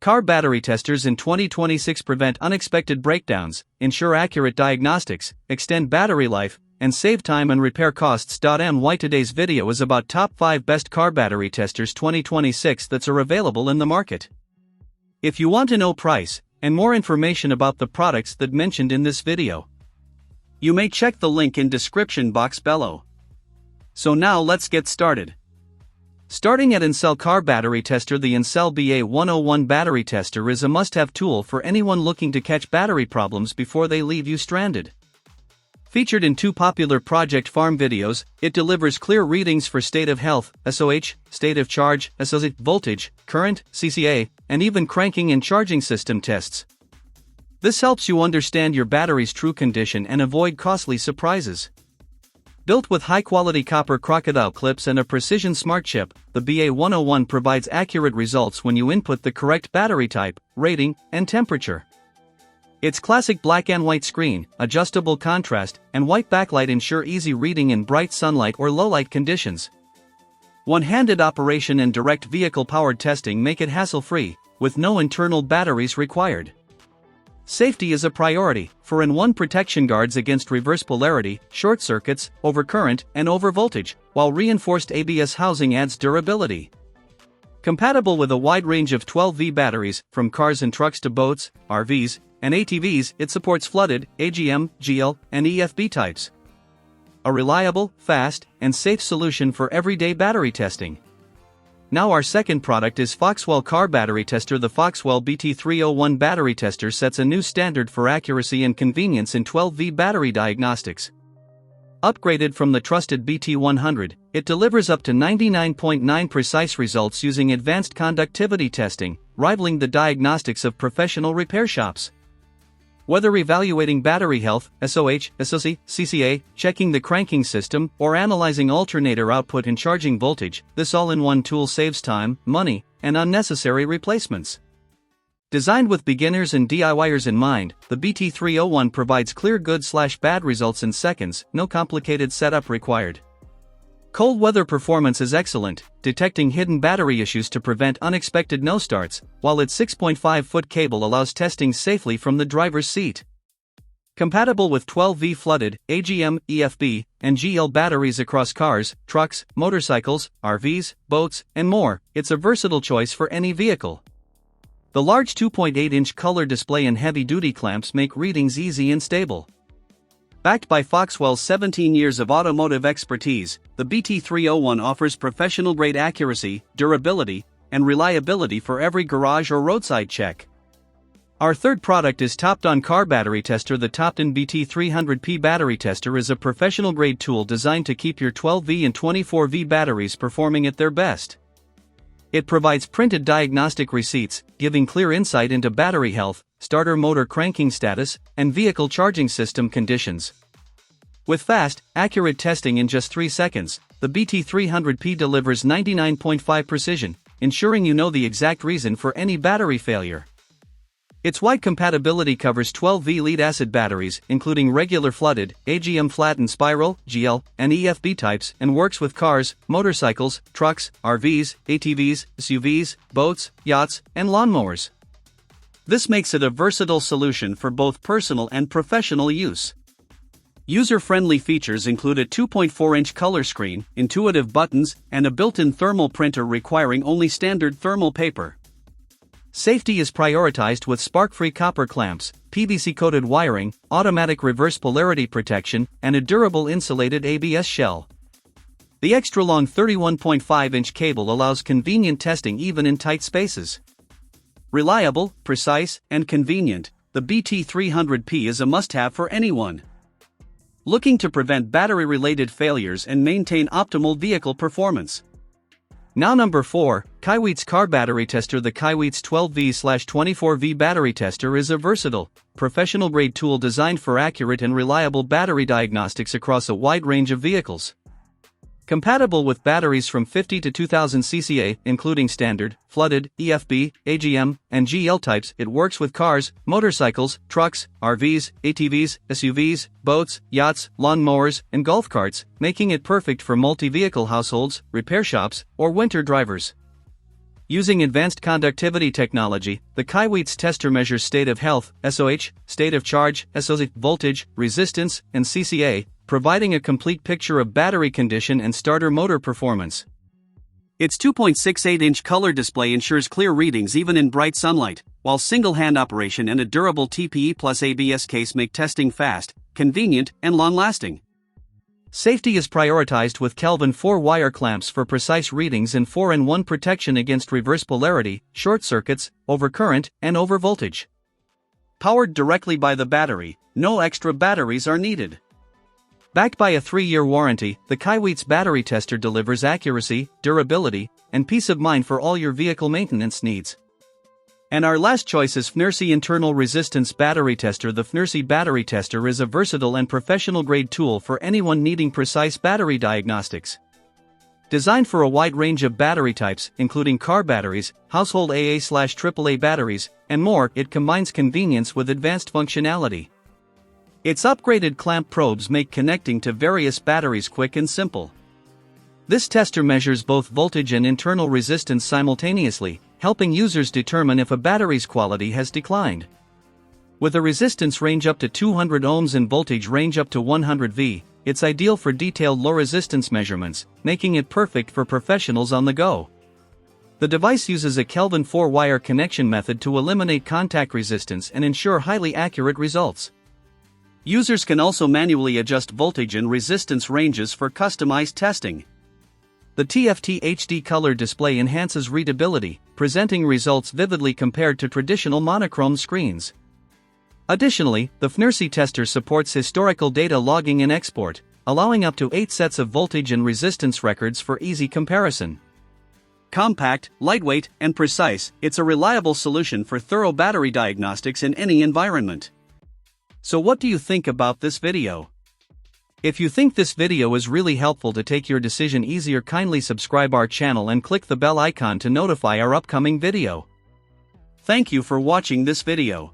Car battery testers in 2026 prevent unexpected breakdowns, ensure accurate diagnostics, extend battery life, and save time and repair costs. My today's video is about top 5 best car battery testers 2026 that are available in the market. If you want to know price and more information about the products that mentioned in this video, you may check the link in description box below. So now let's get started. Starting at Ancel Car Battery Tester. The Ancel BA101 battery tester is a must-have tool for anyone looking to catch battery problems before they leave you stranded. Featured in 2 popular Project Farm videos, it delivers clear readings for state of health, SOH, state of charge, SOC, voltage, current, CCA, and even cranking and charging system tests. This helps you understand your battery's true condition and avoid costly surprises. Built with high-quality copper crocodile clips and a precision smart chip, the BA101 provides accurate results when you input the correct battery type, rating, and temperature. Its classic black and white screen, adjustable contrast, and white backlight ensure easy reading in bright sunlight or low-light conditions. One-handed operation and direct vehicle-powered testing make it hassle-free, with no internal batteries required. Safety is a priority, for N1 protection guards against reverse polarity, short circuits, overcurrent, and overvoltage, while reinforced ABS housing adds durability. Compatible with a wide range of 12V batteries, from cars and trucks to boats, RVs, and ATVs, it supports flooded, AGM, GL, and EFB types. A reliable, fast, and safe solution for everyday battery testing. Now our second product is Foxwell Car Battery Tester. The Foxwell BT301 battery tester sets a new standard for accuracy and convenience in 12V battery diagnostics. Upgraded from the trusted BT100, it delivers up to 99.9% precise results using advanced conductivity testing, rivaling the diagnostics of professional repair shops. Whether evaluating battery health, SOH, SOC, CCA, checking the cranking system, or analyzing alternator output and charging voltage, this all-in-one tool saves time, money, and unnecessary replacements. Designed with beginners and DIYers in mind, the BT301 provides clear good/bad results in seconds, no complicated setup required. Cold weather performance is excellent, detecting hidden battery issues to prevent unexpected no-starts, while its 6.5-foot cable allows testing safely from the driver's seat. Compatible with 12V flooded, AGM, EFB, and GL batteries across cars, trucks, motorcycles, RVs, boats, and more, it's a versatile choice for any vehicle. The large 2.8-inch color display and heavy-duty clamps make readings easy and stable. Backed by Foxwell's 17 years of automotive expertise, the BT301 offers professional-grade accuracy, durability, and reliability for every garage or roadside check. Our third product is Topdon Car Battery Tester. The Topdon BT300P battery tester is a professional-grade tool designed to keep your 12V and 24V batteries performing at their best. It provides printed diagnostic receipts, giving clear insight into battery health, starter motor cranking status, and vehicle charging system conditions. With fast, accurate testing in just 3 seconds, the BT300P delivers 99.5% precision, ensuring you know the exact reason for any battery failure. Its wide compatibility covers 12V lead-acid batteries, including regular flooded, AGM flat and spiral, GL, and EFB types, and works with cars, motorcycles, trucks, RVs, ATVs, SUVs, boats, yachts, and lawnmowers. This makes it a versatile solution for both personal and professional use. User-friendly features include a 2.4-inch color screen, intuitive buttons, and a built-in thermal printer requiring only standard thermal paper. Safety is prioritized with spark-free copper clamps, PVC-coated wiring, automatic reverse polarity protection, and a durable insulated ABS shell. The extra-long 31.5-inch cable allows convenient testing even in tight spaces. Reliable, precise, and convenient, the BT300P is a must-have for anyone looking to prevent battery-related failures and maintain optimal vehicle performance. Now number 4, Kaiweets Car Battery Tester. The Kaiweets 12V/24V battery tester is a versatile, professional-grade tool designed for accurate and reliable battery diagnostics across a wide range of vehicles. Compatible with batteries from 50 to 2000 CCA, including standard, flooded, EFB, AGM, and GL types, it works with cars, motorcycles, trucks, RVs, ATVs, SUVs, boats, yachts, lawn mowers, and golf carts, making it perfect for multi-vehicle households, repair shops, or winter drivers. Using advanced conductivity technology, the Kaiweets tester measures state of health, SOH, state of charge, SOC, voltage, resistance, and CCA, providing a complete picture of battery condition and starter motor performance. Its 2.68-inch color display ensures clear readings even in bright sunlight, while single-hand operation and a durable TPE plus ABS case make testing fast, convenient, and long-lasting. Safety is prioritized with Kelvin 4-wire clamps for precise readings and 4-in-1 protection against reverse polarity, short circuits, overcurrent, and overvoltage. Powered directly by the battery, no extra batteries are needed. Backed by a 3-year warranty, the Kaiweets battery tester delivers accuracy, durability, and peace of mind for all your vehicle maintenance needs. And our last choice is Fnirsi Internal Resistance Battery Tester. The Fnirsi Battery Tester is a versatile and professional-grade tool for anyone needing precise battery diagnostics. Designed for a wide range of battery types, including car batteries, household AA/AAA batteries, and more, it combines convenience with advanced functionality. Its upgraded clamp probes make connecting to various batteries quick and simple. This tester measures both voltage and internal resistance simultaneously, helping users determine if a battery's quality has declined. With a resistance range up to 200 ohms and voltage range up to 100 V, it's ideal for detailed low-resistance measurements, making it perfect for professionals on the go. The device uses a Kelvin 4-wire connection method to eliminate contact resistance and ensure highly accurate results. Users can also manually adjust voltage and resistance ranges for customized testing. The TFT HD color display enhances readability, presenting results vividly compared to traditional monochrome screens. Additionally, the Fnirsi tester supports historical data logging and export, allowing up to 8 sets of voltage and resistance records for easy comparison. Compact, lightweight, and precise, it's a reliable solution for thorough battery diagnostics in any environment. So what do you think about this video? If you think this video is really helpful to take your decision easier, kindly subscribe our channel and click the bell icon to notify our upcoming video. Thank you for watching this video.